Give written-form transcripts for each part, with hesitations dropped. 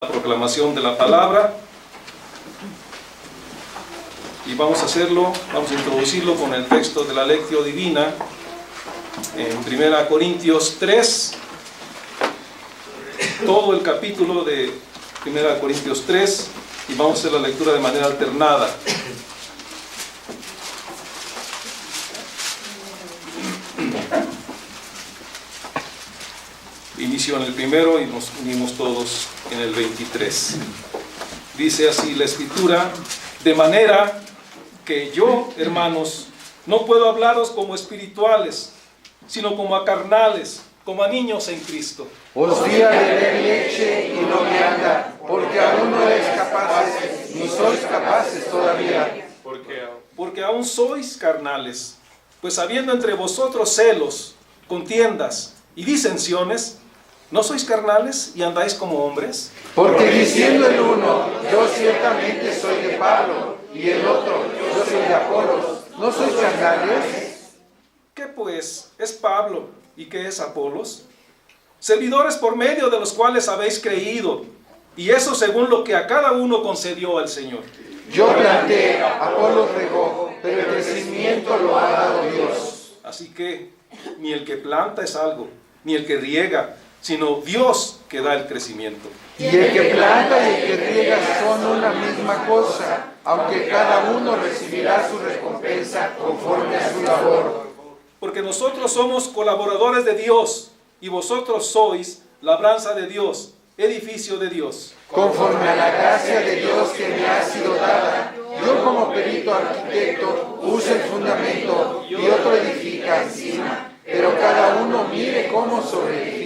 La proclamación de la palabra, y vamos a introducirlo con el texto de la Lectio Divina en 1 Corintios 3, todo el capítulo de 1 Corintios 3, y vamos a hacer la lectura de manera alternada. Inicio en el primero y nos unimos todos en el 23. Dice así la Escritura: de manera que yo, hermanos, no puedo hablaros como espirituales, sino como a carnales, como a niños en Cristo. Os di a beber leche y no vianda, porque aún no eres capaces, ni sois capaces todavía. Porque aún sois carnales, pues habiendo entre vosotros celos, contiendas y disensiones, ¿no sois carnales y andáis como hombres? Porque diciendo el uno, yo ciertamente soy de Pablo, y el otro, yo soy de Apolos, ¿no sois carnales? ¿Qué pues es Pablo y qué es Apolos? Servidores por medio de los cuales habéis creído, y eso según lo que a cada uno concedió al Señor. Yo planté, Apolos regó, pero el crecimiento lo ha dado Dios. Así que ni el que planta es algo, ni el que riega, sino Dios que da el crecimiento. Y el que planta y el que riega son una misma cosa, aunque cada uno recibirá su recompensa conforme a su labor. Porque nosotros somos colaboradores de Dios, y vosotros sois labranza de Dios, edificio de Dios. Conforme a la gracia de Dios que me ha sido dada, yo como perito arquitecto uso el fundamento y otro edifica encima, pero cada uno mire cómo sobreedifica.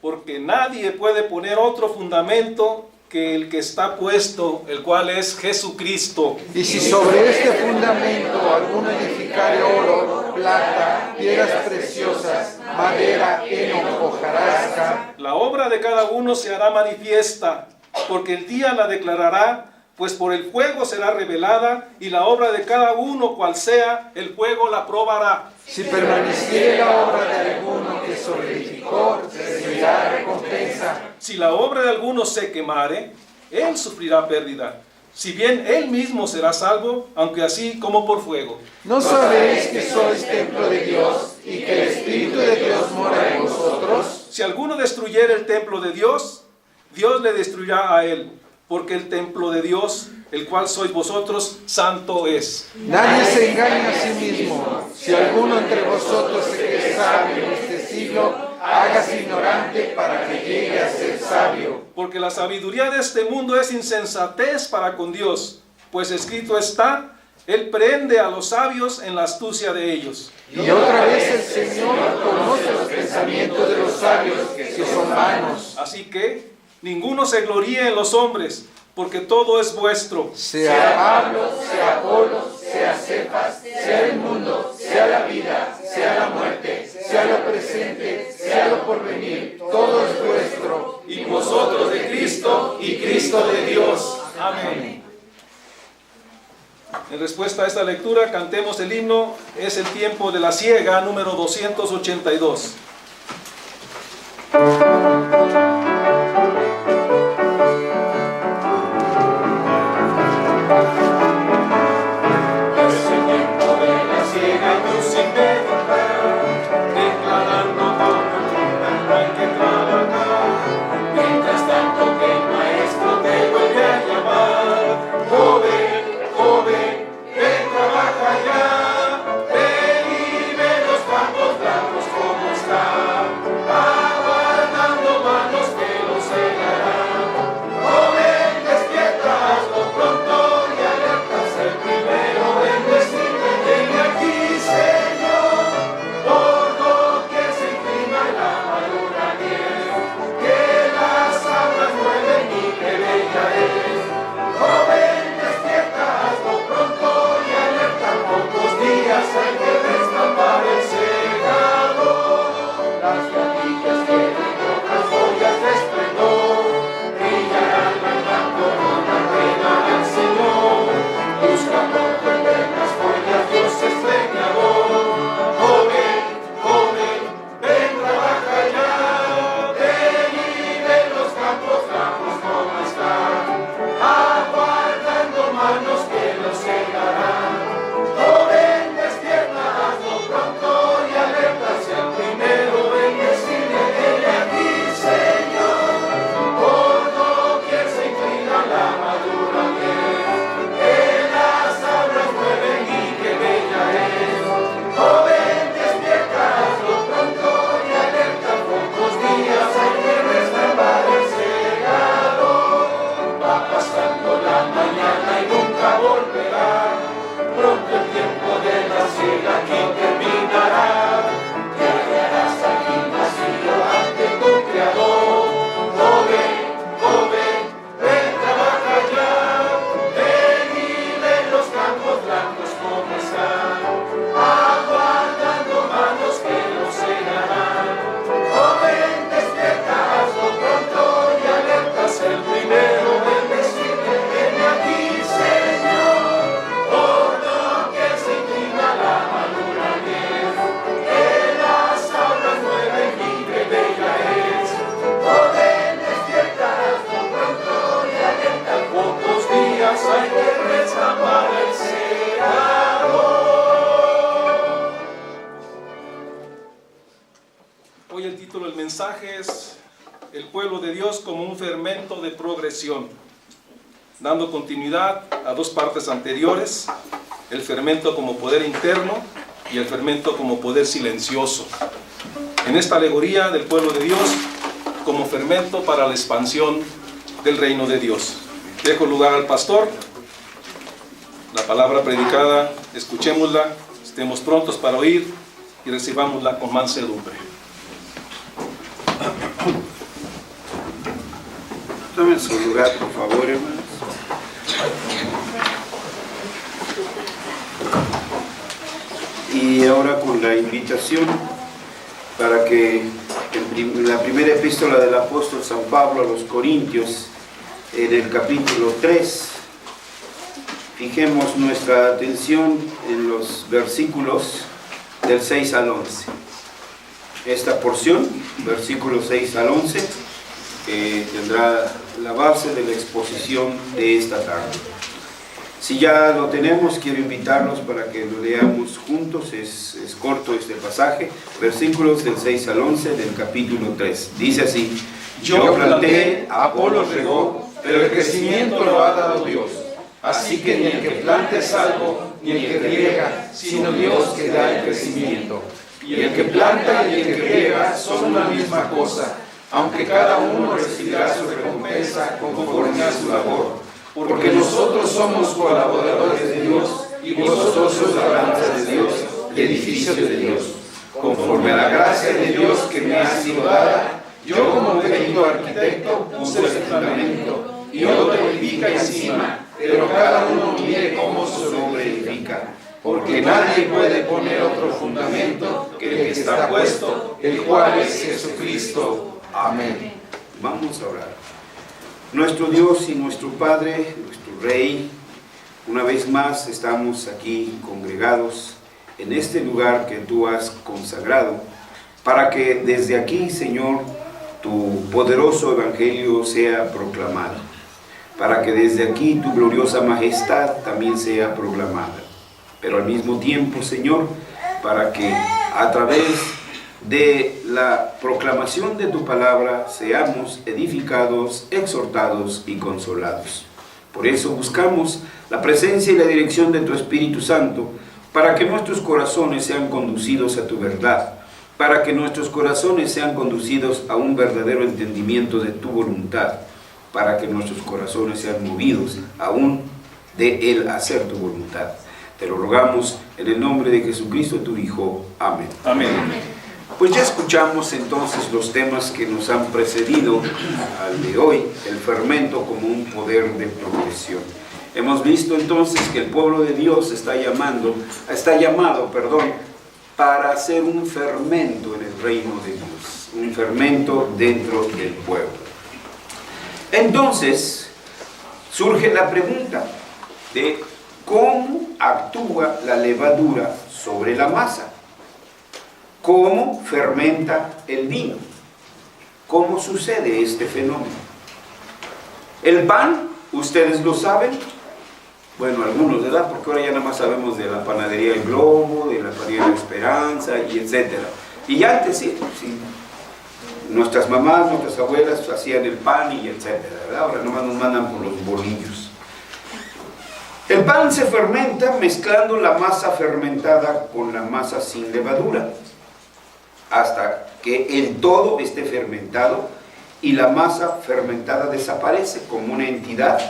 Porque nadie puede poner otro fundamento que el que está puesto, el cual es Jesucristo. Y si sobre este fundamento alguno edificare oro, plata, piedras preciosas, madera, heno, hojarasca, la obra de cada uno se hará manifiesta, porque el día la declarará, pues por el fuego será revelada, y la obra de cada uno, cual sea, el fuego la probará. Si permaneciere la obra de alguno que sobreedificó, recibirá recompensa. Si la obra de alguno se quemare, él sufrirá pérdida, si bien él mismo será salvo, aunque así como por fuego. ¿No sabéis que sois templo de Dios y que el Espíritu de Dios mora en vosotros? Si alguno destruyere el templo de Dios, Dios le destruirá a él, porque el templo de Dios, el cual sois vosotros, santo es. Nadie se engaña a sí mismo. Si alguno entre vosotros se cree sabio en este siglo, hágase ignorante para que llegue a ser sabio. Porque la sabiduría de este mundo es insensatez para con Dios, pues escrito está: Él prende a los sabios en la astucia de ellos. Y otra vez el Señor conoce los pensamientos de los sabios, que son vanos. Así que ninguno se gloríe en los hombres, porque todo es vuestro. Sea Pablo, sea Apolo, sea Cefas, sea el mundo, sea la vida, sea la muerte, sea lo presente, sea lo porvenir, todo es vuestro. Y vosotros de Cristo, y Cristo de Dios. Amén. En respuesta a esta lectura, cantemos el himno Es el tiempo de la siega, número 282. Como está pasaje es el pueblo de Dios como un fermento de progresión, dando continuidad a dos partes anteriores, el fermento como poder interno y el fermento como poder silencioso. En esta alegoría del pueblo de Dios como fermento para la expansión del reino de Dios. Dejo lugar al pastor. La palabra predicada, escuchémosla, estemos prontos para oír y recibámosla con mansedumbre. Tomen su lugar, por favor, hermanos. Y ahora con la invitación para que en la primera epístola del apóstol San Pablo a los Corintios, en el capítulo 3, fijemos nuestra atención en los versículos del 6 al 11. Esta porción, versículos 6 al 11, tendrá la base de la exposición de esta tarde. Si ya lo tenemos, quiero invitarlos para que lo leamos juntos. Es corto este pasaje, versículos del 6 al 11 del capítulo 3. Dice así: Yo planté, Apolos regó, pero el crecimiento lo ha dado Dios. Así que ni el que planta es salvo, ni el que riega, sino Dios que da el crecimiento. Y el que planta y el que riega son una misma cosa, aunque cada uno recibirá su recompensa conforme a su labor. Porque nosotros somos colaboradores de Dios, y vosotros sois labranza de Dios, y edificio de Dios. Conforme a la gracia de Dios que me ha sido dada, yo como perito arquitecto puse el fundamento, y otro edifica encima, pero cada uno mire cómo sobreedifica. Porque nadie puede poner otro fundamento que el que está puesto, el cual es Jesucristo. Amén. Vamos a orar. Nuestro Dios y nuestro Padre, nuestro Rey, una vez más estamos aquí congregados en este lugar que tú has consagrado, para que desde aquí, Señor, tu poderoso evangelio sea proclamado, para que desde aquí tu gloriosa majestad también sea proclamada, pero al mismo tiempo, Señor, para que a través de la proclamación de tu palabra seamos edificados, exhortados y consolados. Por eso buscamos la presencia y la dirección de tu Espíritu Santo, para que nuestros corazones sean conducidos a tu verdad, para que nuestros corazones sean conducidos a un verdadero entendimiento de tu voluntad, para que nuestros corazones sean movidos aún de el hacer tu voluntad. Te lo rogamos en el nombre de Jesucristo, tu Hijo. Amén. Amén. Pues ya escuchamos entonces los temas que nos han precedido al de hoy, el fermento como un poder de progresión. Hemos visto entonces que el pueblo de Dios está llamado, para ser un fermento en el reino de Dios, un fermento dentro del pueblo. Entonces surge la pregunta de cómo actúa la levadura sobre la masa. ¿Cómo fermenta el vino? ¿Cómo sucede este fenómeno? El pan, ustedes lo saben, bueno, algunos, ¿verdad? Porque ahora ya nada más sabemos de la panadería El Globo, de la panadería La Esperanza, y etcétera. Y antes sí, nuestras mamás, nuestras abuelas hacían el pan y etcétera, ¿verdad? Ahora nomás nos mandan por los bolillos. El pan se fermenta mezclando la masa fermentada con la masa sin levadura, hasta que el todo esté fermentado y la masa fermentada desaparece como una entidad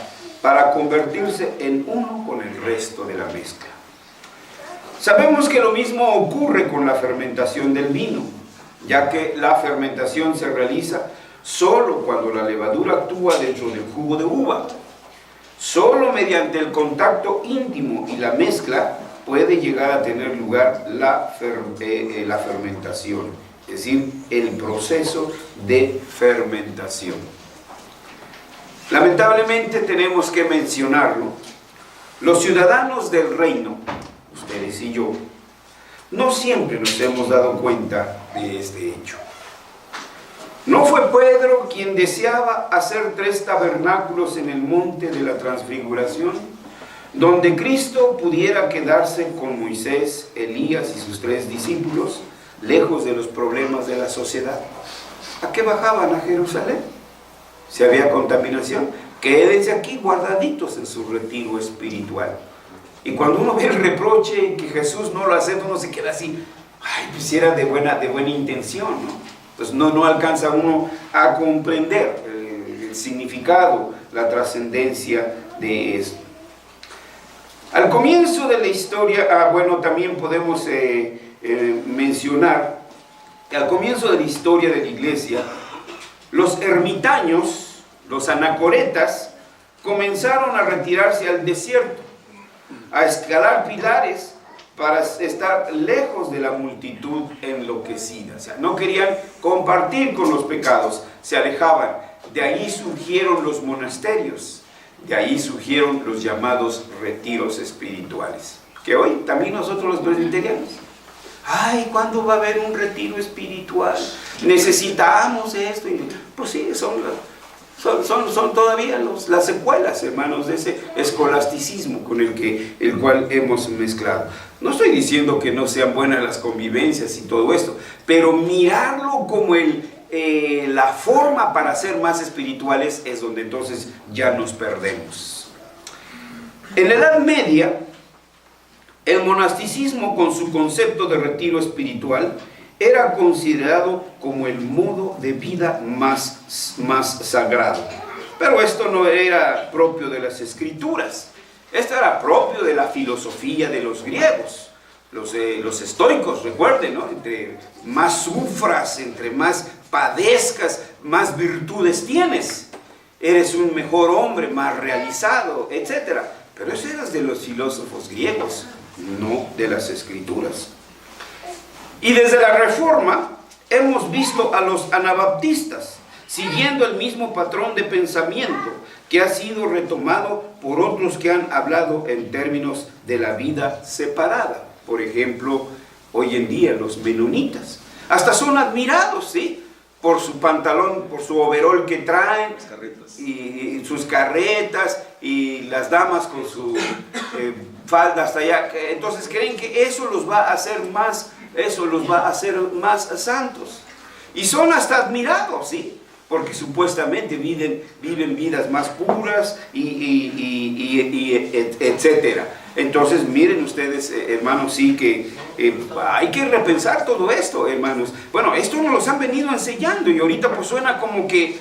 para convertirse en uno con el resto de la mezcla. Sabemos que lo mismo ocurre con la fermentación del vino, ya que la fermentación se realiza solo cuando la levadura actúa dentro del jugo de uva. Solo mediante el contacto íntimo y la mezcla puede llegar a tener lugar la fermentación, es decir, el proceso de fermentación. Lamentablemente tenemos que mencionarlo, los ciudadanos del reino, ustedes y yo, no siempre nos hemos dado cuenta de este hecho. ¿No fue Pedro quien deseaba hacer 3 tabernáculos en el monte de la transfiguración, donde Cristo pudiera quedarse con Moisés, Elías y sus 3 discípulos, lejos de los problemas de la sociedad? ¿A qué bajaban a Jerusalén? Si había contaminación, quédense aquí guardaditos en su retiro espiritual. Y cuando uno ve el reproche que Jesús no lo acepta, uno se queda así, ay, pues era de buena intención, ¿no? Pues no alcanza uno a comprender el significado, la trascendencia de esto. Al comienzo de la historia, bueno, también podemos mencionar que al comienzo de la historia de la iglesia, los ermitaños, los anacoretas, comenzaron a retirarse al desierto, a escalar pilares para estar lejos de la multitud enloquecida. O sea, no querían compartir con los pecados, se alejaban. De ahí surgieron los monasterios, de ahí surgieron los llamados retiros espirituales, que hoy también nosotros los presbiterianos, ay, ¿cuándo va a haber un retiro espiritual? Necesitamos esto. Pues sí, son todavía las secuelas, hermanos, de ese escolasticismo con el cual hemos mezclado. No estoy diciendo que no sean buenas las convivencias y todo esto, pero mirarlo como la forma para ser más espirituales es donde entonces ya nos perdemos. En la Edad Media, el monasticismo, con su concepto de retiro espiritual, era considerado como el modo de vida más sagrado. Pero esto no era propio de las escrituras, esto era propio de la filosofía de los griegos. Los estoicos, recuerden, ¿no? Entre más sufras, entre más padezcas, más virtudes tienes. Eres un mejor hombre, más realizado, etc. Pero eso era de los filósofos griegos, no de las escrituras. Y desde la Reforma hemos visto a los anabaptistas siguiendo el mismo patrón de pensamiento que ha sido retomado por otros que han hablado en términos de la vida separada. Por ejemplo, hoy en día los menonitas hasta son admirados, ¿sí?, por su pantalón, por su overol que traen, y sus carretas, y las damas con su falda hasta allá. Entonces creen que eso los va a hacer más, santos. Y son hasta admirados, ¿sí?, porque supuestamente viven vidas más puras, etcétera. Entonces miren ustedes, hermanos, sí que hay que repensar todo esto, hermanos. Bueno, esto nos los han venido enseñando y ahorita pues suena como que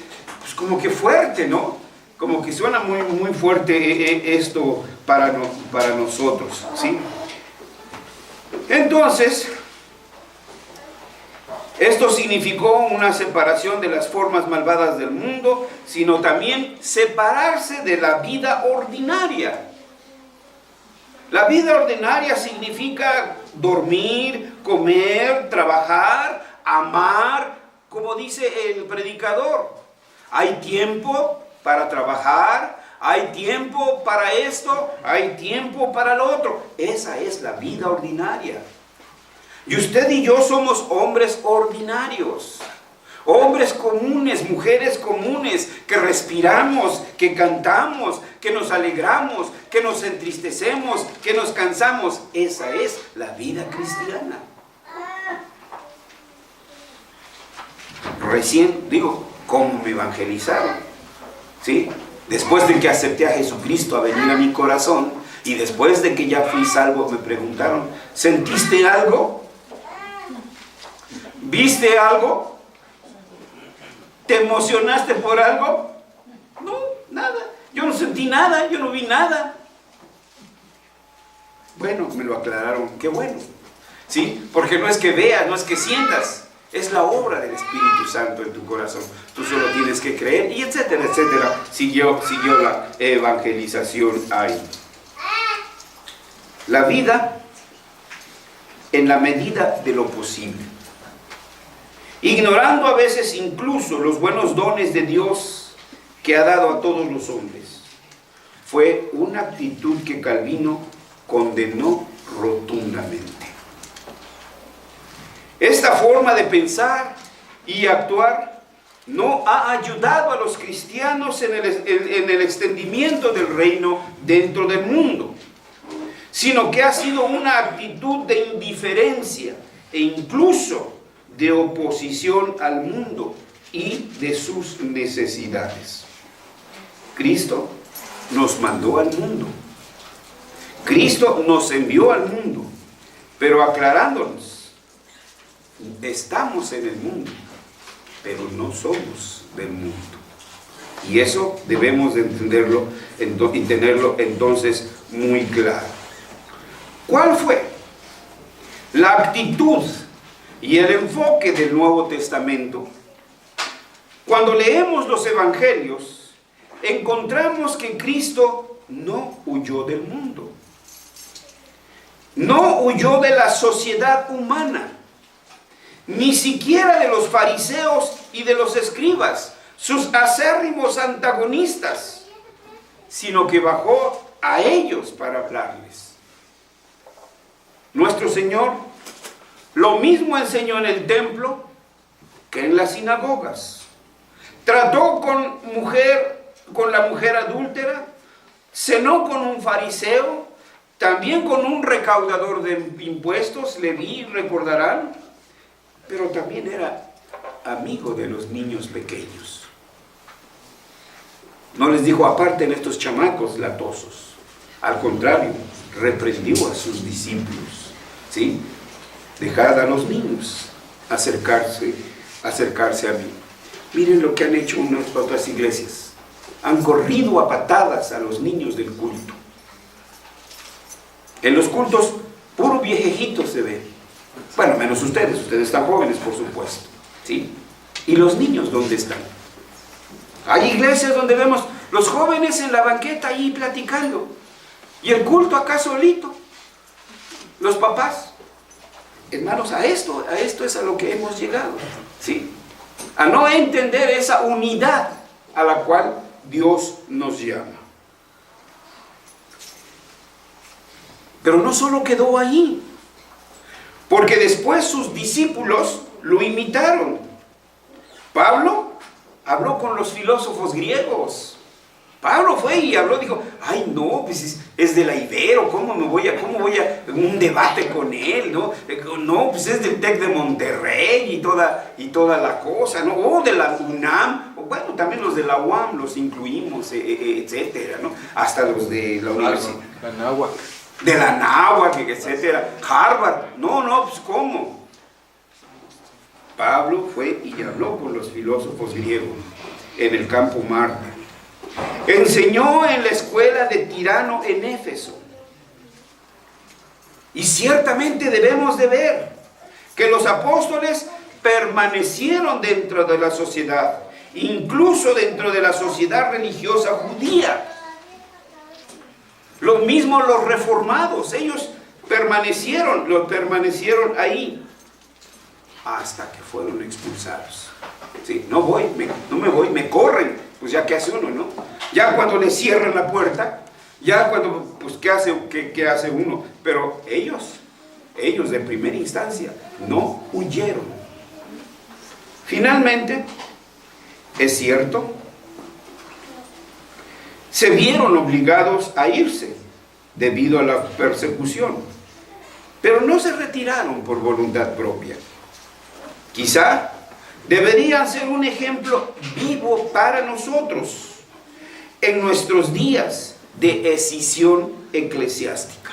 fuerte, ¿no? Como que suena muy fuerte esto para nosotros, ¿sí? Entonces, esto significó una separación de las formas malvadas del mundo, sino también separarse de la vida ordinaria. La vida ordinaria significa dormir, comer, trabajar, amar, como dice el predicador. Hay tiempo para trabajar, hay tiempo para esto, hay tiempo para lo otro. Esa es la vida ordinaria. Y usted y yo somos hombres ordinarios, hombres comunes, mujeres comunes, que respiramos, que cantamos, que nos alegramos, que nos entristecemos, que nos cansamos. Esa es la vida cristiana. Recién, ¿cómo me evangelizaron? ¿Sí? Después de que acepté a Jesucristo a venir a mi corazón, y después de que ya fui salvo, me preguntaron, ¿sentiste algo? ¿Viste algo? ¿Te emocionaste por algo? No, nada. Yo no sentí nada, yo no vi nada. Bueno, me lo aclararon, qué bueno. ¿Sí? Porque no es que veas, no es que sientas. Es la obra del Espíritu Santo en tu corazón. Tú solo tienes que creer, y etcétera, etcétera. Siguió la evangelización ahí. La vida en la medida de lo posible. Ignorando a veces incluso los buenos dones de Dios que ha dado a todos los hombres. Fue una actitud que Calvino condenó rotundamente. Esta forma de pensar y actuar no ha ayudado a los cristianos en el extendimiento del reino dentro del mundo, sino que ha sido una actitud de indiferencia e incluso de oposición al mundo y de sus necesidades. Cristo nos mandó al mundo. Cristo nos envió al mundo, pero aclarándonos, estamos en el mundo, pero no somos del mundo. Y eso debemos de entenderlo y tenerlo entonces muy claro. ¿Cuál fue la actitud y el enfoque del Nuevo Testamento? Cuando leemos los evangelios, encontramos que Cristo no huyó del mundo. No huyó de la sociedad humana, ni siquiera de los fariseos y de los escribas, sus acérrimos antagonistas, sino que bajó a ellos para hablarles. Nuestro Señor lo mismo enseñó en el templo que en las sinagogas. Trató con la mujer adúltera, cenó con un fariseo, también con un recaudador de impuestos, Leví, recordarán, pero también era amigo de los niños pequeños. No les dijo aparten estos chamacos latosos. Al contrario, reprendió a sus discípulos, ¿sí? Dejad a los niños acercarse a mí. Miren lo que han hecho unas otras iglesias. Han corrido a patadas a los niños del culto. En los cultos, puro viejejitos se ven. Bueno, menos ustedes están jóvenes, por supuesto, ¿sí? ¿Y los niños dónde están? Hay iglesias donde vemos los jóvenes en la banqueta ahí platicando. Y el culto acá solito. Los papás. Hermanos, a esto es a lo que hemos llegado, ¿sí? A no entender esa unidad a la cual Dios nos llama. Pero no solo quedó ahí, porque después sus discípulos lo imitaron. Pablo habló con los filósofos griegos. Pablo fue y habló, dijo, ay no, pues es de la Ibero, ¿cómo voy a un debate con él? No, pues es del TEC de Monterrey y toda la cosa, ¿no? O de la UNAM, bueno, también los de la UAM los incluimos, etcétera, ¿no? Hasta los de la universidad. La Náhuac. De la Náhuac, etcétera. Harvard, no, pues ¿cómo? Pablo fue y habló con los filósofos griegos en el campo Marte. Enseñó en la escuela de Tirano en Éfeso. Y ciertamente debemos de ver que los apóstoles permanecieron dentro de la sociedad, incluso dentro de la sociedad religiosa judía. Lo mismo los reformados, ellos permanecieron ahí hasta que fueron expulsados. Sí, no me voy, me corren. Pues ya qué hace uno, ¿no? Ya cuando le cierran la puerta, ya cuando, pues ¿qué hace uno? Pero ellos de primera instancia no huyeron. Finalmente, es cierto, se vieron obligados a irse debido a la persecución, pero no se retiraron por voluntad propia. Quizá deberían ser un ejemplo vivo para nosotros en nuestros días de escisión eclesiástica.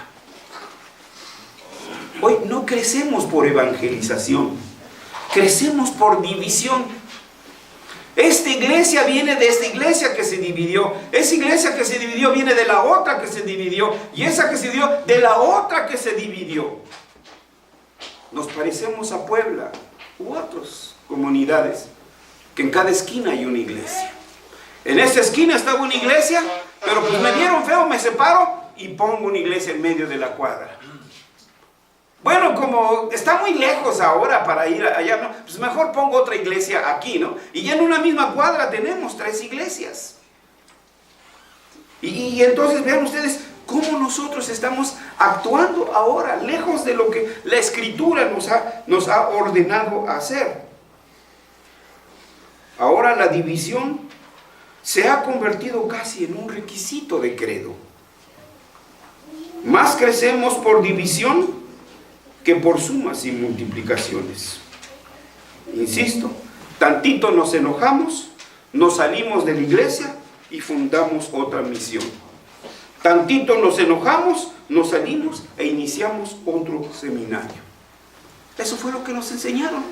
Hoy no crecemos por evangelización, crecemos por división. Esta iglesia viene de esta iglesia que se dividió, esa iglesia que se dividió viene de la otra que se dividió, y esa que se dividió de la otra que se dividió. Nos parecemos a Puebla u otras comunidades que en cada esquina hay una iglesia. En esta esquina estaba una iglesia, pero pues me dieron feo, me separo y pongo una iglesia en medio de la cuadra. Bueno, como está muy lejos ahora para ir allá, ¿no? Pues mejor pongo otra iglesia aquí, ¿no? Y ya en una misma cuadra tenemos 3 iglesias. Y entonces vean ustedes cómo nosotros estamos actuando ahora, lejos de lo que la Escritura nos ha ordenado hacer. Ahora la división se ha convertido casi en un requisito de credo. Más crecemos por división que por sumas y multiplicaciones. Insisto, Tantito nos enojamos, nos salimos de la iglesia y fundamos otra misión. Tantito nos enojamos, nos salimos e iniciamos otro seminario. Eso fue lo que nos enseñaron.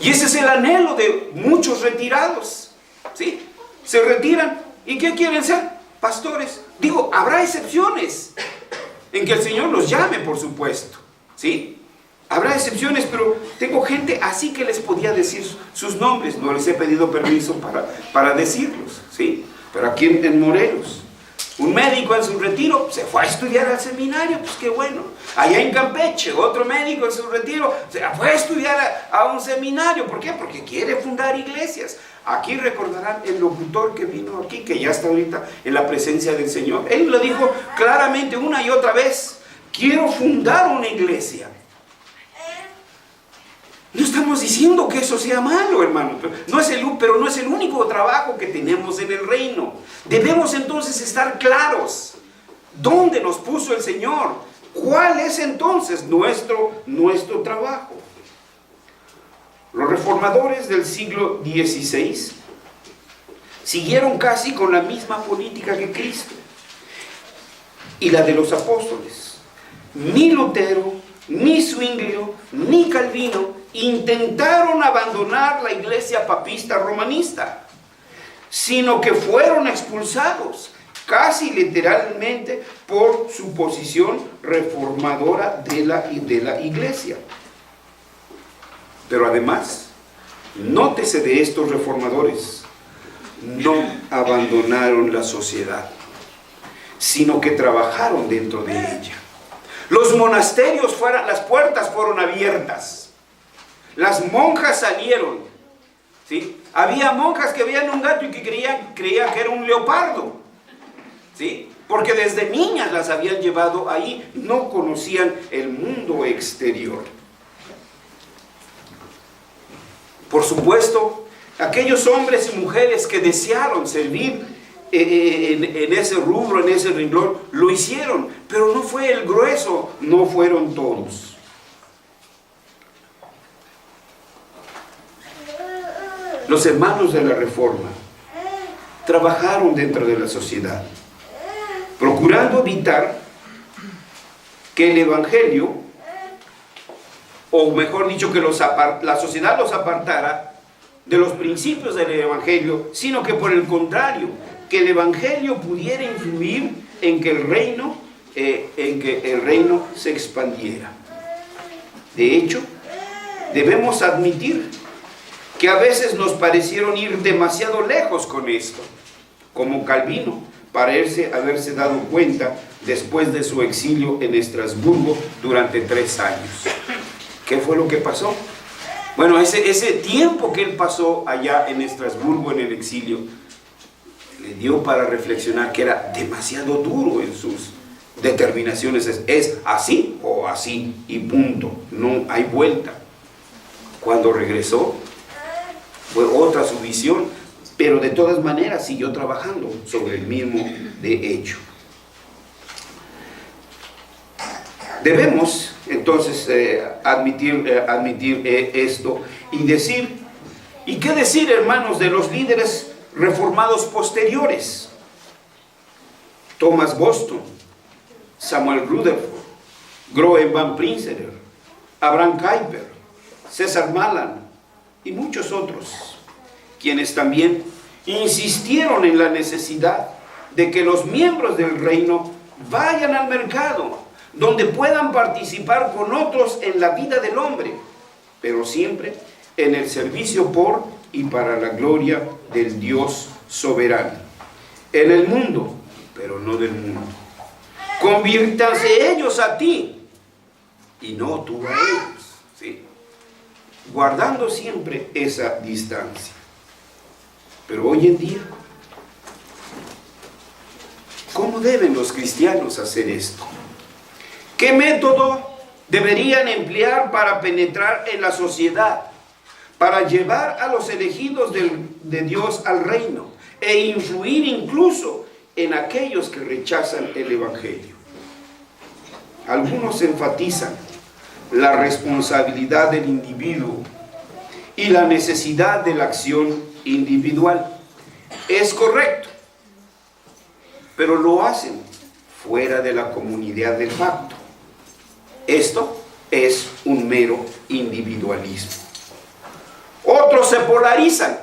Y ese es el anhelo de muchos retirados, ¿sí? Se retiran, ¿y qué quieren ser? Pastores. Digo, habrá excepciones en que el Señor los llame, por supuesto, ¿sí? Habrá excepciones, pero tengo gente así que les podía decir sus nombres. No les he pedido permiso para decirlos, ¿sí? Pero aquí en Morelos, un médico en su retiro se fue a estudiar al seminario, pues qué bueno. Allá en Campeche, otro médico en su retiro se fue a estudiar a un seminario. ¿Por qué? Porque quiere fundar iglesias. Aquí recordarán el locutor que vino aquí, que ya está ahorita en la presencia del Señor. Él lo dijo claramente una y otra vez: quiero fundar una iglesia. No estamos diciendo que eso sea malo, hermano, pero no es el único trabajo que tenemos en el reino. Debemos entonces estar claros dónde nos puso el Señor, cuál es entonces nuestro trabajo. Los reformadores del siglo XVI siguieron casi con la misma política que Cristo y la de los apóstoles. Ni Lutero, ni Zwinglio, ni Calvino intentaron abandonar la iglesia papista romanista, sino que fueron expulsados casi literalmente por su posición reformadora de la iglesia. Pero además, nótese de estos reformadores, no abandonaron la sociedad, sino que trabajaron dentro de ella. Los monasterios las puertas fueron abiertas. Las monjas salieron, ¿sí? Había monjas que veían un gato y que creían que era un leopardo, ¿sí? Porque desde niñas las habían llevado ahí, no conocían el mundo exterior. Por supuesto, aquellos hombres y mujeres que desearon servir en ese rubro, en ese renglón, lo hicieron, pero no fue el grueso, no fueron todos. Los hermanos de la Reforma trabajaron dentro de la sociedad, procurando evitar que el Evangelio, o mejor dicho, que la sociedad los apartara de los principios del Evangelio, sino que por el contrario, que el Evangelio pudiera influir en que el reino se expandiera. De hecho, debemos admitir que a veces nos parecieron ir demasiado lejos con esto, como Calvino parece haberse dado cuenta después de su exilio en Estrasburgo durante 3 años. ¿Qué fue lo que pasó? Bueno, ese tiempo que él pasó allá en Estrasburgo en el exilio, le dio para reflexionar que era demasiado duro en sus determinaciones. Es así o así y punto, no hay vuelta. Cuando regresó, fue otra su visión, pero de todas maneras siguió trabajando sobre el mismo de hecho. Debemos entonces admitir esto y decir, ¿y qué decir, hermanos, de los líderes reformados posteriores? Thomas Boston, Samuel Rutherford, Groen van Prinsterer, Abraham Kuyper, César Malan y muchos otros, quienes también insistieron en la necesidad de que los miembros del reino vayan al mercado, donde puedan participar con otros en la vida del hombre, pero siempre en el servicio por y para la gloria del Dios soberano. En el mundo, pero no del mundo. Conviértanse ellos a ti y no tú a ellos, ¿sí? Guardando siempre esa distancia. Pero hoy en día, ¿cómo deben los cristianos hacer esto? ¿Qué método deberían emplear para penetrar en la sociedad, para llevar a los elegidos de Dios al reino e influir incluso en aquellos que rechazan el Evangelio? Algunos enfatizan la responsabilidad del individuo y la necesidad de la acción individual. Es correcto, pero lo hacen fuera de la comunidad del pacto. Esto es un mero individualismo. Otros se polarizan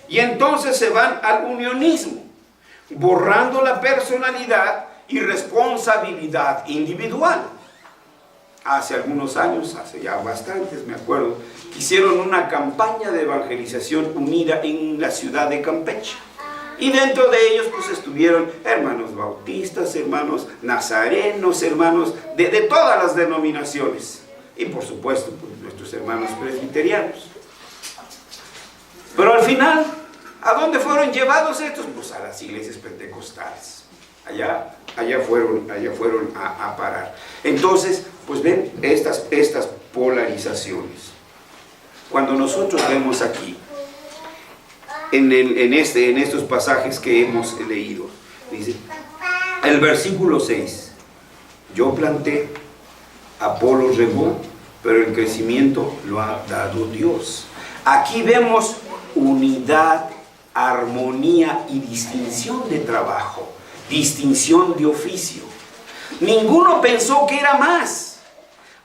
y entonces se van al unionismo, borrando la personalidad y responsabilidad individual. Hace algunos años, hace ya bastantes, me acuerdo, hicieron una campaña de evangelización unida en la ciudad de Campeche. Y dentro de ellos pues estuvieron hermanos bautistas, hermanos nazarenos, hermanos de todas las denominaciones. Y por supuesto pues, nuestros hermanos presbiterianos. Pero al final, ¿a dónde fueron llevados estos? Pues a las iglesias pentecostales. Allá fueron a parar. Entonces, pues ven estas polarizaciones. Cuando nosotros vemos aquí, en estos pasajes que hemos leído, dice, el versículo 6, yo planté, Apolos regó, pero el crecimiento lo ha dado Dios. Aquí vemos unidad, armonía y distinción de trabajo, distinción de oficio. Ninguno pensó que era más.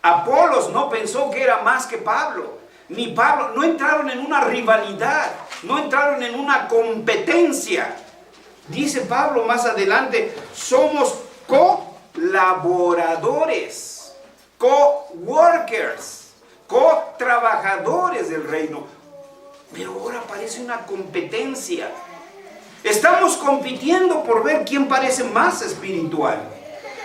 Apolos no pensó que era más que Pablo, ni Pablo. No entraron en una rivalidad, no entraron en una competencia. Dice Pablo más adelante, somos colaboradores, coworkers, co-trabajadores del reino. Pero ahora parece una competencia. Estamos compitiendo por ver quién parece más espiritual.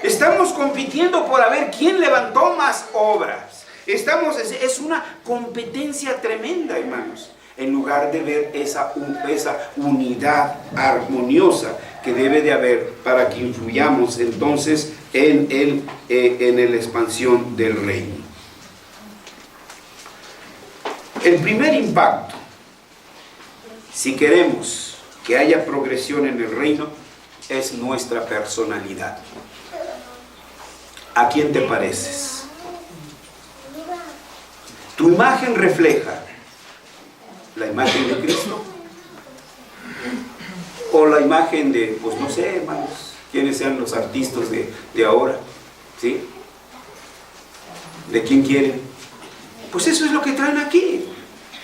Estamos compitiendo por ver quién levantó más obras. Es una competencia tremenda, hermanos. En lugar de ver esa unidad armoniosa que debe de haber para que influyamos entonces en la expansión del reino. El primer impacto, si queremos que haya progresión en el reino, es nuestra personalidad. ¿A quién te pareces? ¿Tu imagen refleja la imagen de Cristo? ¿O la imagen de, pues no sé, hermanos, quiénes sean los artistas de ahora? ¿Sí? ¿De quién quieren? Pues eso es lo que traen aquí.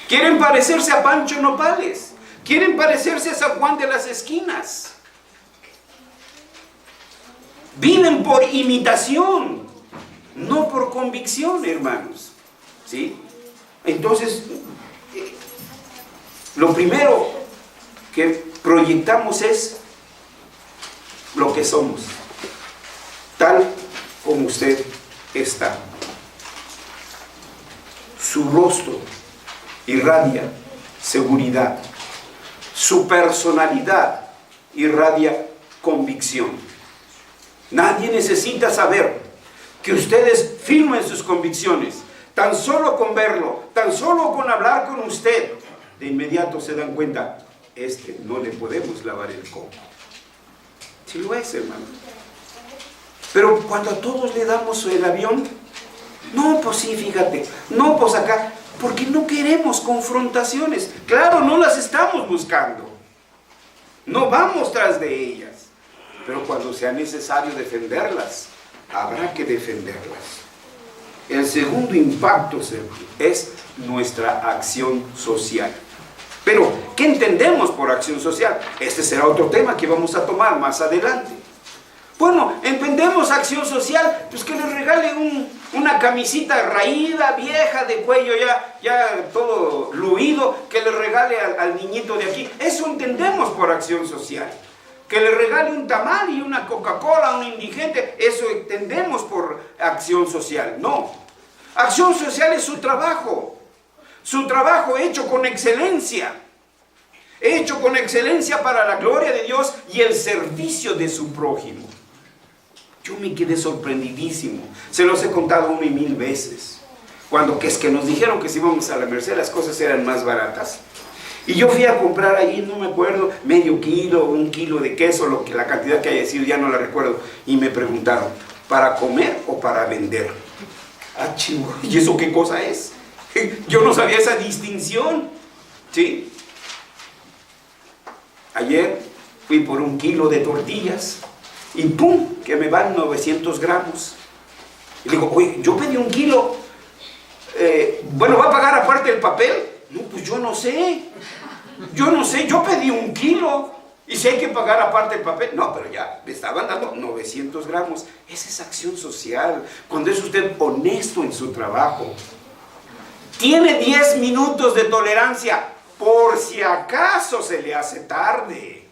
Quieren parecerse a Pancho Nopales. Quieren parecerse a San Juan de las Esquinas. Viven por imitación, no por convicción, hermanos. ¿Sí? Entonces, lo primero que proyectamos es lo que somos, tal como usted está. Su rostro irradia seguridad. Su personalidad irradia convicción. Nadie necesita saber que ustedes firmen sus convicciones. Tan solo con verlo, tan solo con hablar con usted, de inmediato se dan cuenta, no le podemos lavar el coco. Sí lo es, hermano. Pero cuando a todos le damos el avión, no, pues sí, fíjate, no, pues acá, porque no queremos confrontaciones. Claro, no las estamos buscando. No vamos tras de ellas. Pero cuando sea necesario defenderlas, habrá que defenderlas. El segundo impacto es nuestra acción social. Pero, ¿qué entendemos por acción social? Este será otro tema que vamos a tomar más adelante. Bueno, entendemos acción social, pues que le regale una camisita raída, vieja, de cuello ya todo luido, que le regale al niñito de aquí. Eso entendemos por acción social. Que le regale un tamal y una Coca-Cola a un indigente, eso entendemos por acción social. No, acción social es su trabajo hecho con excelencia para la gloria de Dios y el servicio de su prójimo. Yo me quedé sorprendidísimo, se los he contado 1 y 1000 veces, cuando que nos dijeron que si íbamos a la Merced las cosas eran más baratas. Y yo fui a comprar ahí, no me acuerdo, medio kilo, 1 kilo de queso, la cantidad que haya sido, ya no la recuerdo. Y me preguntaron, ¿para comer o para vender? Ah, chivo, ¿y eso qué cosa es? Yo no sabía esa distinción, ¿sí? Ayer fui por 1 kilo de tortillas y ¡pum!, que me van 900 gramos. Y digo, oye, yo pedí 1 kilo, bueno, ¿va a pagar aparte el papel? No, pues yo no sé, yo pedí 1 kilo y si hay que pagar aparte el papel. No, pero ya me estaban dando 900 gramos. Esa es acción social, cuando es usted honesto en su trabajo. Tiene 10 minutos de tolerancia, por si acaso se le hace tarde.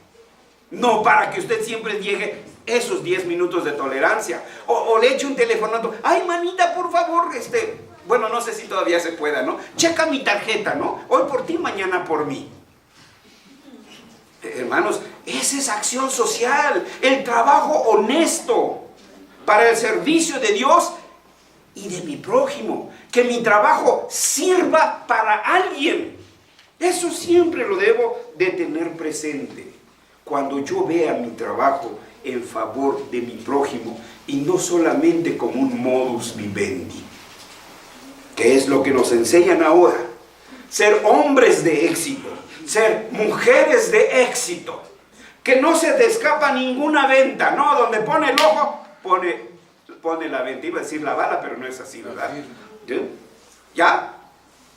No para que usted siempre llegue esos 10 minutos de tolerancia. O le eche un teléfono. Ay, manita, por favor, bueno, no sé si todavía se pueda, ¿no? Checa mi tarjeta, ¿no? Hoy por ti, mañana por mí. Hermanos, esa es acción social. El trabajo honesto para el servicio de Dios y de mi prójimo. Que mi trabajo sirva para alguien. Eso siempre lo debo de tener presente. Cuando yo vea mi trabajo en favor de mi prójimo y no solamente como un modus vivendi, que es lo que nos enseñan ahora. Ser hombres de éxito, ser mujeres de éxito, que no se te escapa ninguna venta, ¿no? Donde pone el ojo, pone la venta. Iba a decir la bala, pero no es así, ¿verdad? ¿Ya?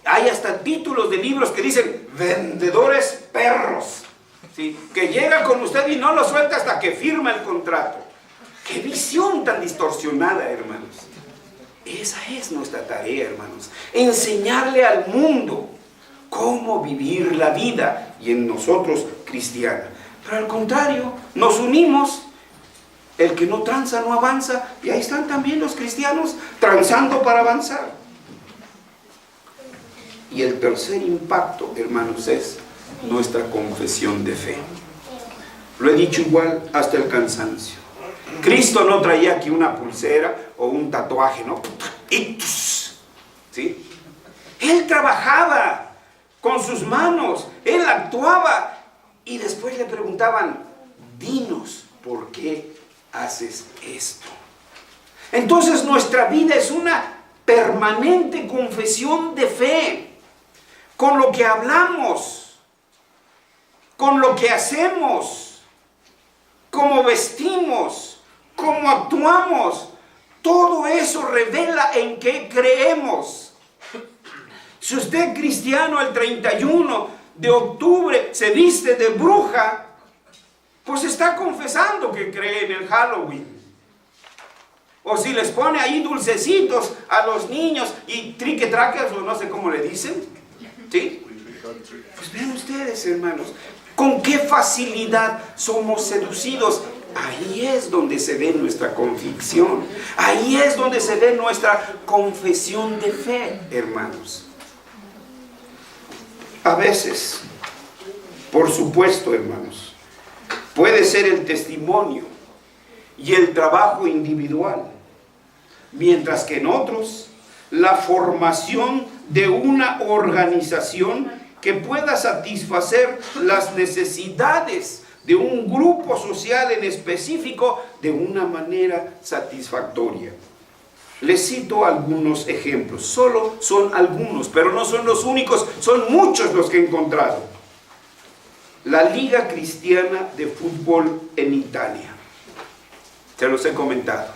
Hay hasta títulos de libros que dicen vendedores perros, ¿sí? Que llega con usted y no lo suelta hasta que firma el contrato. ¡Qué visión tan distorsionada, hermanos! Esa es nuestra tarea, hermanos. Enseñarle al mundo cómo vivir la vida, y en nosotros cristiana. Pero al contrario, nos unimos. El que no tranza no avanza. Y ahí están también los cristianos transando para avanzar. Y el tercer impacto, hermanos, es nuestra confesión de fe. Lo he dicho igual hasta el cansancio. Cristo no traía aquí una pulsera o un tatuaje, ¿no? ¿Sí? Él trabajaba con sus manos, Él actuaba, y después le preguntaban, dinos, ¿por qué haces esto? Entonces nuestra vida es una permanente confesión de fe, con lo que hablamos, con lo que hacemos, cómo vestimos, cómo actuamos. Todo eso revela en qué creemos. Si usted, cristiano, el 31 de octubre se viste de bruja, pues está confesando que cree en el Halloween. O si les pone ahí dulcecitos a los niños y trique-traques, o no sé cómo le dicen, ¿sí? Pues vean ustedes, hermanos, con qué facilidad somos seducidos. Ahí es donde se ve nuestra convicción. Ahí es donde se ve nuestra confesión de fe, hermanos. A veces, por supuesto, hermanos, puede ser el testimonio y el trabajo individual, mientras que en otros, la formación de una organización que pueda satisfacer las necesidades de un grupo social en específico de una manera satisfactoria. Les cito algunos ejemplos, solo son algunos, pero no son los únicos, son muchos los que he encontrado. La Liga Cristiana de Fútbol en Italia, se los he comentado.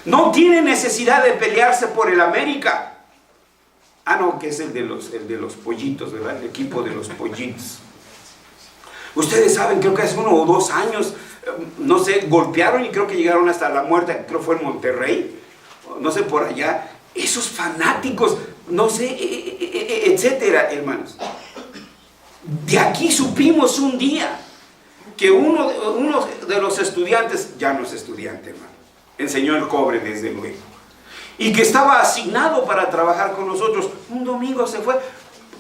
No tiene necesidad de pelearse por el América. Ah, no, que es el de los pollitos, ¿verdad? El equipo de los pollitos. Ustedes saben, creo que hace 1 o 2 años, no sé, golpearon y creo que llegaron hasta la muerte, creo que fue en Monterrey, no sé, por allá. Esos fanáticos, no sé, etcétera, hermanos. De aquí supimos un día que uno de los estudiantes, ya no es estudiante, hermano, enseñó el cobre desde luego, y que estaba asignado para trabajar con nosotros, un domingo se fue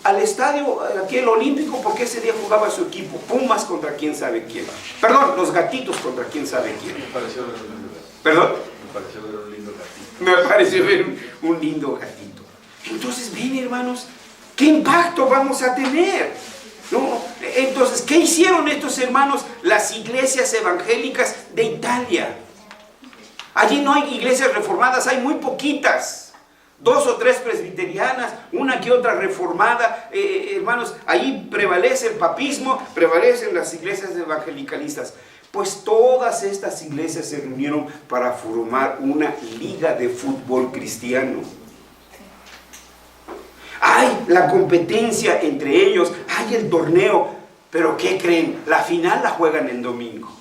al estadio, aquí el Olímpico, porque ese día jugaba su equipo, Pumas contra quién sabe quién. Perdón, los Gatitos contra quién sabe quién. Me pareció ver un lindo gatito. ¿Perdón? Me pareció ver un lindo gatito. Me pareció ver un lindo gatito. Entonces, ven, hermanos, ¿qué impacto vamos a tener? ¿No? Entonces, ¿qué hicieron estos hermanos? Las iglesias evangélicas de Italia. Allí no hay iglesias reformadas, hay muy poquitas. 2 o 3 presbiterianas, una que otra reformada, hermanos, ahí prevalece el papismo, prevalecen las iglesias evangelicalistas. Pues todas estas iglesias se reunieron para formar una liga de fútbol cristiano. Hay la competencia entre ellos, hay el torneo, pero ¿qué creen? La final la juegan el domingo.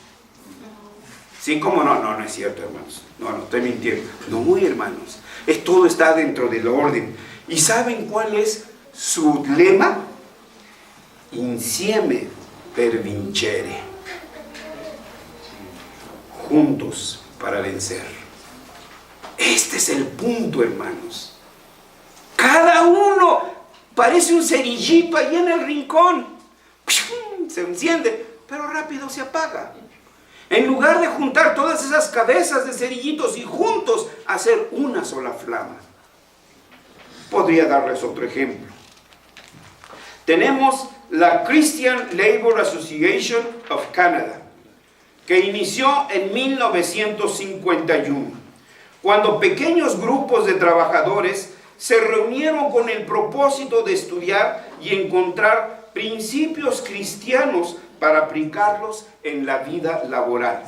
¿Sí? ¿Cómo no? No es cierto, hermanos. No, estoy mintiendo. No, hermanos. Todo está dentro del orden. ¿Y saben cuál es su lema? Insieme per vincere. Juntos para vencer. Este es el punto, hermanos. Cada uno parece un cerillito ahí en el rincón. Se enciende, pero rápido se apaga. En lugar de juntar todas esas cabezas de cerillitos y juntos hacer una sola flama. Podría darles otro ejemplo. Tenemos la Christian Labour Association of Canada, que inició en 1951, cuando pequeños grupos de trabajadores se reunieron con el propósito de estudiar y encontrar principios cristianos para aplicarlos en la vida laboral.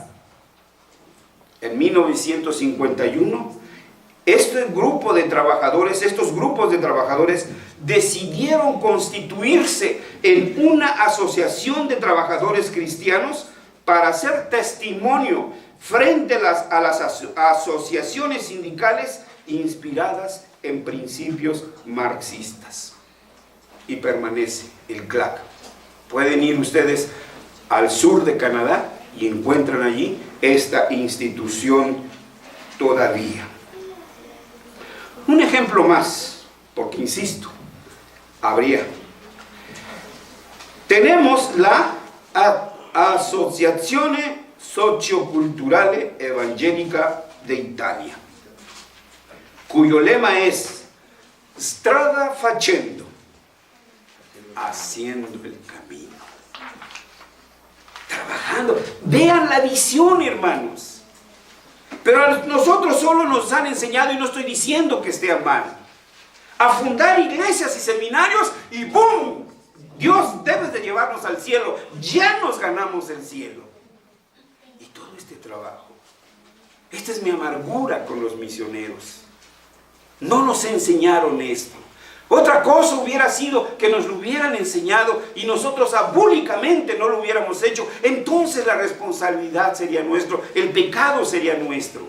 En 1951, estos grupos de trabajadores decidieron constituirse en una asociación de trabajadores cristianos para hacer testimonio frente a las asociaciones sindicales inspiradas en principios marxistas. Y permanece el CLAC. Pueden ir ustedes al sur de Canadá y encuentran allí esta institución todavía. Un ejemplo más, porque insisto, tenemos la Associazione Socioculturale Evangelica de Italia, cuyo lema es Strada facendo, haciendo el camino. Trabajando. Vean la visión, hermanos. Pero a nosotros solo nos han enseñado, y no estoy diciendo que esté mal, a fundar iglesias y seminarios y ¡boom! Dios debe de llevarnos al cielo. Ya nos ganamos el cielo. Y todo este trabajo, esta es mi amargura con los misioneros. No nos enseñaron esto. Otra cosa hubiera sido que nos lo hubieran enseñado y nosotros abúlicamente no lo hubiéramos hecho. Entonces la responsabilidad sería nuestra, el pecado sería nuestro.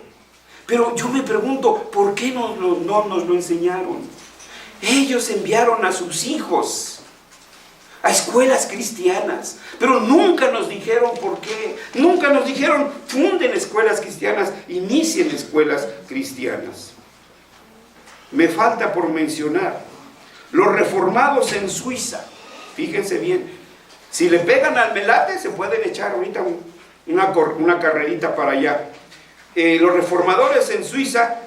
Pero yo me pregunto, ¿por qué no nos lo enseñaron? Ellos enviaron a sus hijos a escuelas cristianas, pero nunca nos dijeron por qué. Nunca nos dijeron, funden escuelas cristianas, inicien escuelas cristianas. Me falta por mencionar los reformados en Suiza. Fíjense bien, si le pegan al melate se pueden echar ahorita una carrerita para allá. Los reformadores en Suiza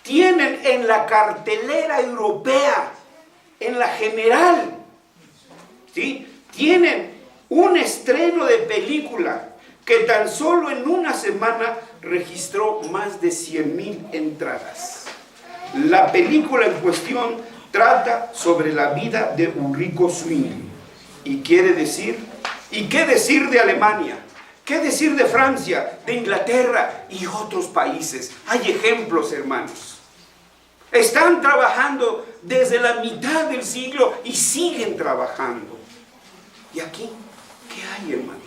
tienen en la cartelera europea, en la general, ¿sí?, tienen un estreno de película que tan solo en una semana registró más de 100,000 entradas. La película en cuestión trata sobre la vida de Ulrico Zwingli. ¿Y qué decir de Alemania? ¿Qué decir de Francia, de Inglaterra y otros países? Hay ejemplos, hermanos. Están trabajando desde la mitad del siglo y siguen trabajando. ¿Y aquí qué hay, hermanos?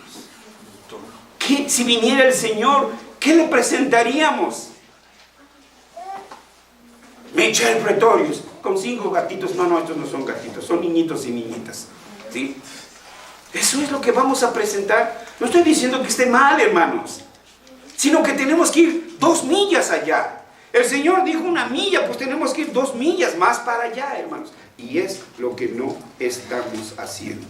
Si viniera el Señor, ¿qué le presentaríamos? Michel Pretorius, con 5 gatitos. No, estos no son gatitos, son niñitos y niñitas, ¿sí? Eso es lo que vamos a presentar. No estoy diciendo que esté mal, hermanos, sino que tenemos que ir 2 millas allá. El Señor dijo 1 milla, pues tenemos que ir 2 millas más para allá, hermanos. Y es lo que no estamos haciendo.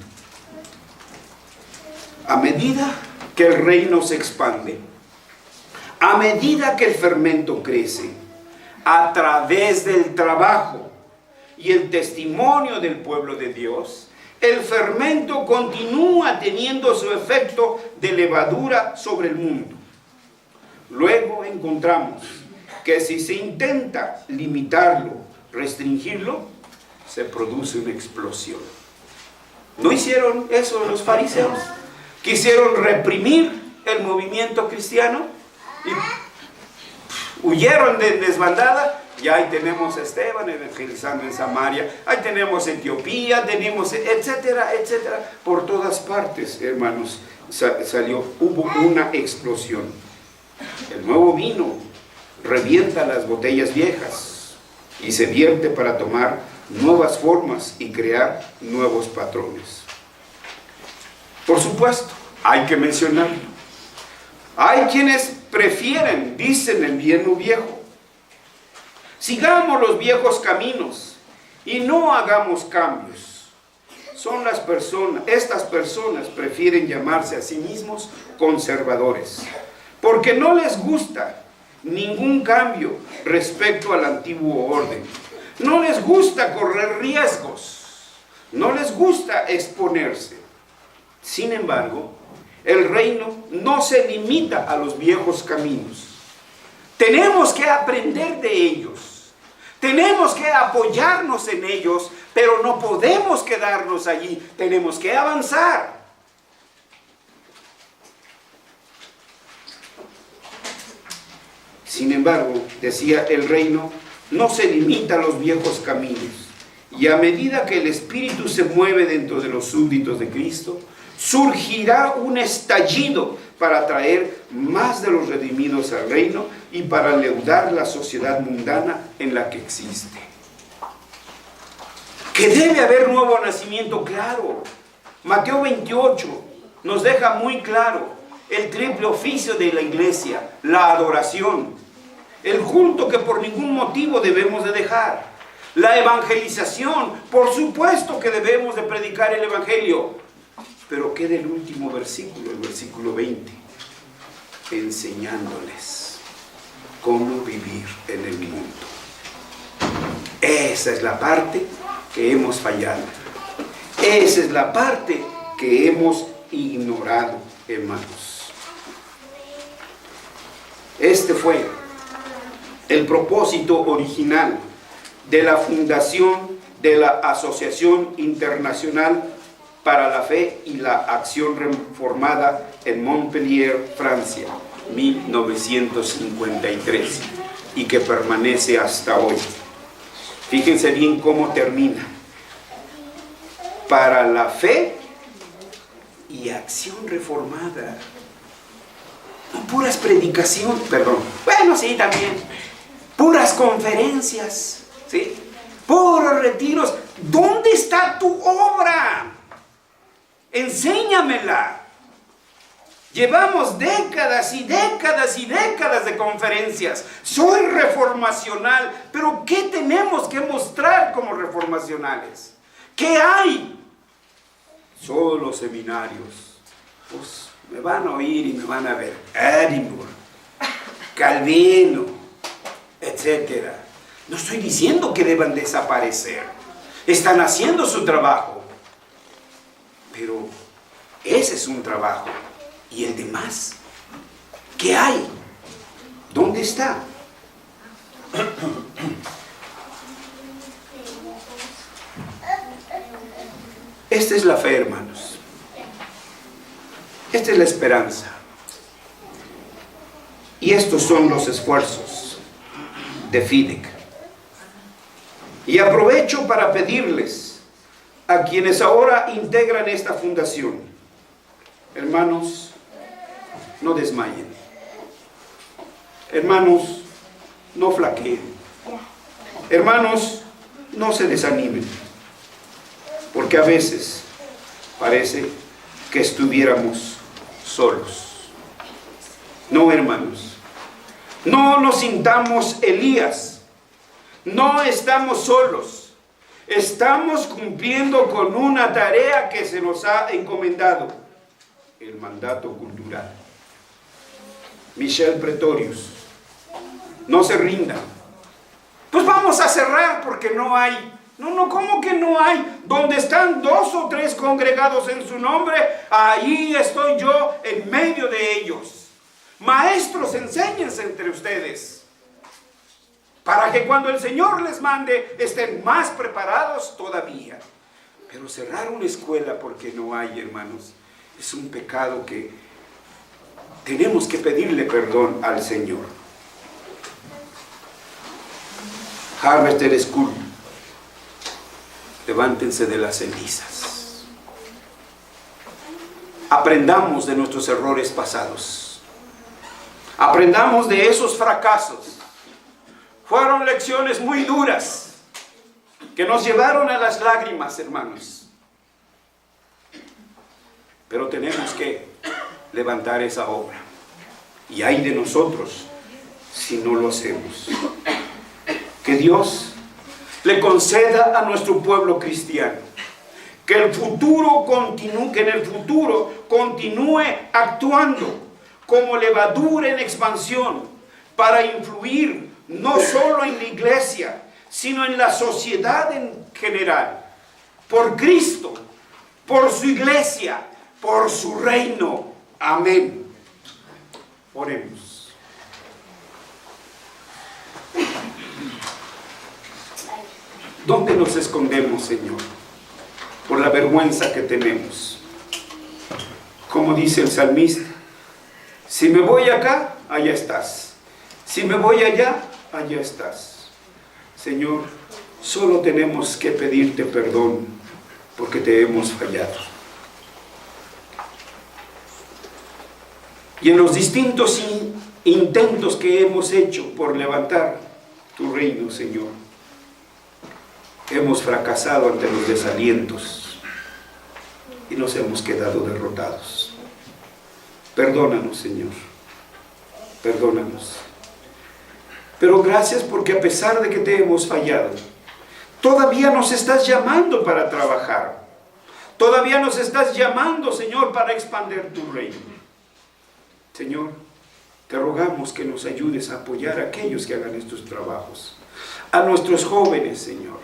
A medida que el reino se expande, a medida que el fermento crece, a través del trabajo y el testimonio del pueblo de Dios, el fermento continúa teniendo su efecto de levadura sobre el mundo. Luego encontramos que si se intenta limitarlo restringirlo, se produce una explosión. ¿No hicieron eso los fariseos? Quisieron reprimir el movimiento cristiano y huyeron de desbandada. Y ahí tenemos a Esteban evangelizando en Samaria, ahí tenemos Etiopía, tenemos etcétera, etcétera. Por todas partes, hermanos, hubo una explosión. El nuevo vino revienta las botellas viejas y se vierte para tomar nuevas formas y crear nuevos patrones. Por supuesto, hay que mencionarlo. Hay quienes prefieren, dicen, el vino viejo. Sigamos los viejos caminos y no hagamos cambios. Estas personas prefieren llamarse a sí mismos conservadores, porque no les gusta ningún cambio respecto al antiguo orden. No les gusta correr riesgos, no les gusta exponerse. Sin embargo, el reino no se limita a los viejos caminos. Tenemos que aprender de ellos. Tenemos que apoyarnos en ellos, pero no podemos quedarnos allí. Tenemos que avanzar. Sin embargo, decía, el reino no se limita a los viejos caminos. Y a medida que el Espíritu se mueve dentro de los súbditos de Cristo, surgirá un estallido para traer más de los redimidos al reino y para leudar la sociedad mundana en la que existe. Que debe haber nuevo nacimiento, claro. Mateo 28 nos deja muy claro el triple oficio de la iglesia: la adoración, el culto que por ningún motivo debemos de dejar, la evangelización, por supuesto que debemos de predicar el evangelio. Pero queda el último versículo, el versículo 20, enseñándoles cómo vivir en el mundo. Esa es la parte que hemos fallado. Esa es la parte que hemos ignorado, hermanos. Este fue el propósito original de la fundación de la Asociación Internacional para la Fe y la Acción Reformada en Montpellier, Francia, 1953, y que permanece hasta hoy. Fíjense bien cómo termina: para la fe y acción reformada. No puras predicaciones, bueno, sí, también puras conferencias, ¿sí? Puros retiros. ¿Dónde está tu obra? Enséñamela. Llevamos décadas y décadas y décadas de conferencias. Soy reformacional, pero ¿qué tenemos que mostrar como reformacionales? ¿Qué hay? Solo seminarios. Pues me van a oír y me van a ver. Edinburgh, Calvino, etc. No estoy diciendo que deban desaparecer. Están haciendo su trabajo. Pero ese es un trabajo. ¿Y el demás? ¿Qué hay? ¿Dónde está? Esta es la fe, hermanos. Esta es la esperanza. Y estos son los esfuerzos de FIDEC. Y aprovecho para pedirles a quienes ahora integran esta fundación: hermanos, no desmayen. Hermanos, no flaqueen. Hermanos, no se desanimen. Porque a veces parece que estuviéramos solos. No, hermanos, no nos sintamos Elías. No estamos solos. Estamos cumpliendo con una tarea que se nos ha encomendado: el mandato cultural. Michel Pretorius, no se rinda. Pues vamos a cerrar porque no hay. No, ¿cómo que no hay? Donde están 2 o 3 congregados en su nombre, ahí estoy yo en medio de ellos. Maestros, enséñense entre ustedes. para que cuando el Señor les mande estén más preparados todavía. Pero cerrar una escuela porque no hay, hermanos, es un pecado que tenemos que pedirle perdón al Señor. Harvester School, levántense de las cenizas. Aprendamos de nuestros errores pasados. Aprendamos de esos fracasos. Fueron lecciones muy duras que nos llevaron a las lágrimas, hermanos. Pero tenemos que levantar esa obra. Y ay de nosotros si no lo hacemos. Que Dios le conceda a nuestro pueblo cristiano que en el futuro continúe actuando como levadura en expansión para influir no solo en la iglesia, sino en la sociedad en general, por Cristo, por su iglesia, por su reino. Amén. Oremos. ¿Dónde nos escondemos, Señor? Por la vergüenza que tenemos. Como dice el salmista, si me voy acá, allá estás. Si me voy allá, allá estás. Señor, solo tenemos que pedirte perdón porque te hemos fallado. Y en los distintos intentos que hemos hecho por levantar tu reino, Señor, hemos fracasado ante los desalientos y nos hemos quedado derrotados. Perdónanos, Señor. Perdónanos. Pero gracias porque a pesar de que te hemos fallado, todavía nos estás llamando para trabajar. Todavía nos estás llamando, Señor, para expandir tu reino. Señor, te rogamos que nos ayudes a apoyar a aquellos que hagan estos trabajos. A nuestros jóvenes, Señor.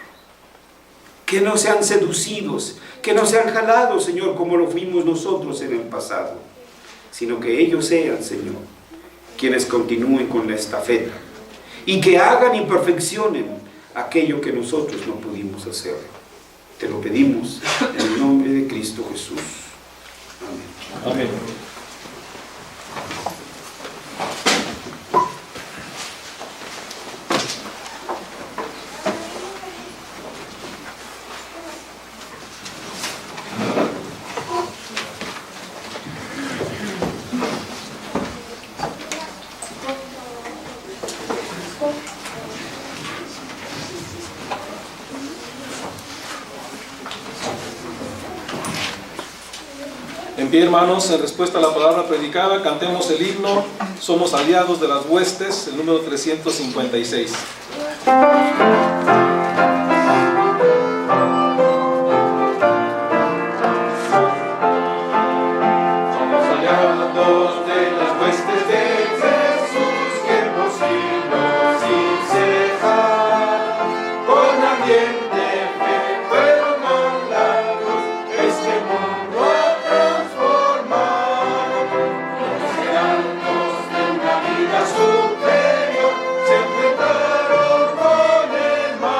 Que no sean seducidos, que no sean jalados, Señor, como lo fuimos nosotros en el pasado. Sino que ellos sean, Señor, quienes continúen con la estafeta. Y que hagan y perfeccionen aquello que nosotros no pudimos hacer. Te lo pedimos en el nombre de Cristo Jesús. Amén. Amén. En pie, hermanos, en respuesta a la palabra predicada, cantemos el himno Somos aliados de las huestes, el número 356. Superior, se enfrentaron con el mal.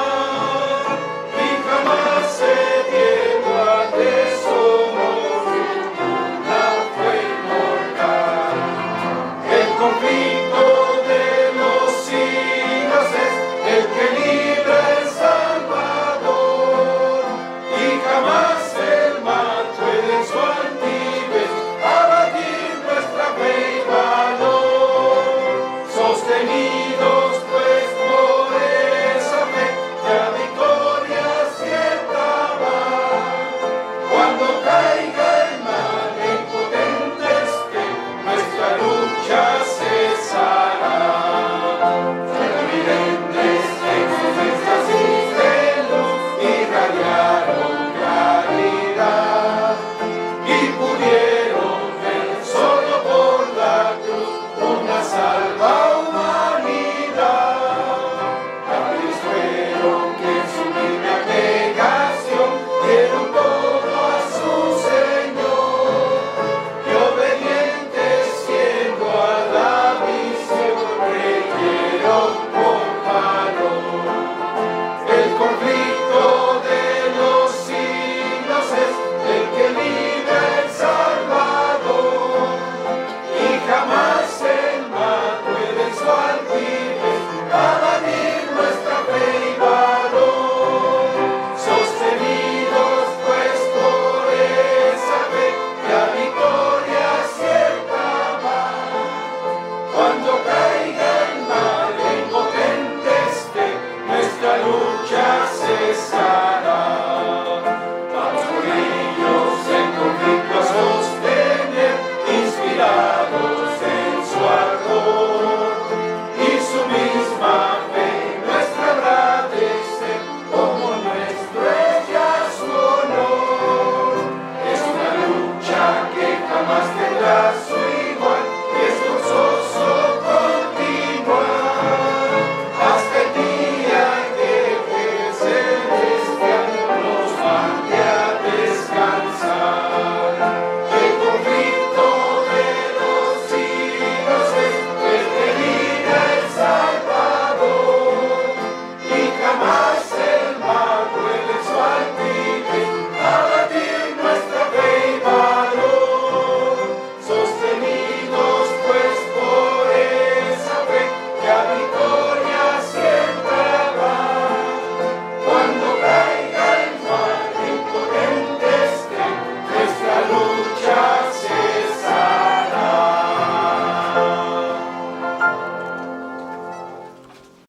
mundo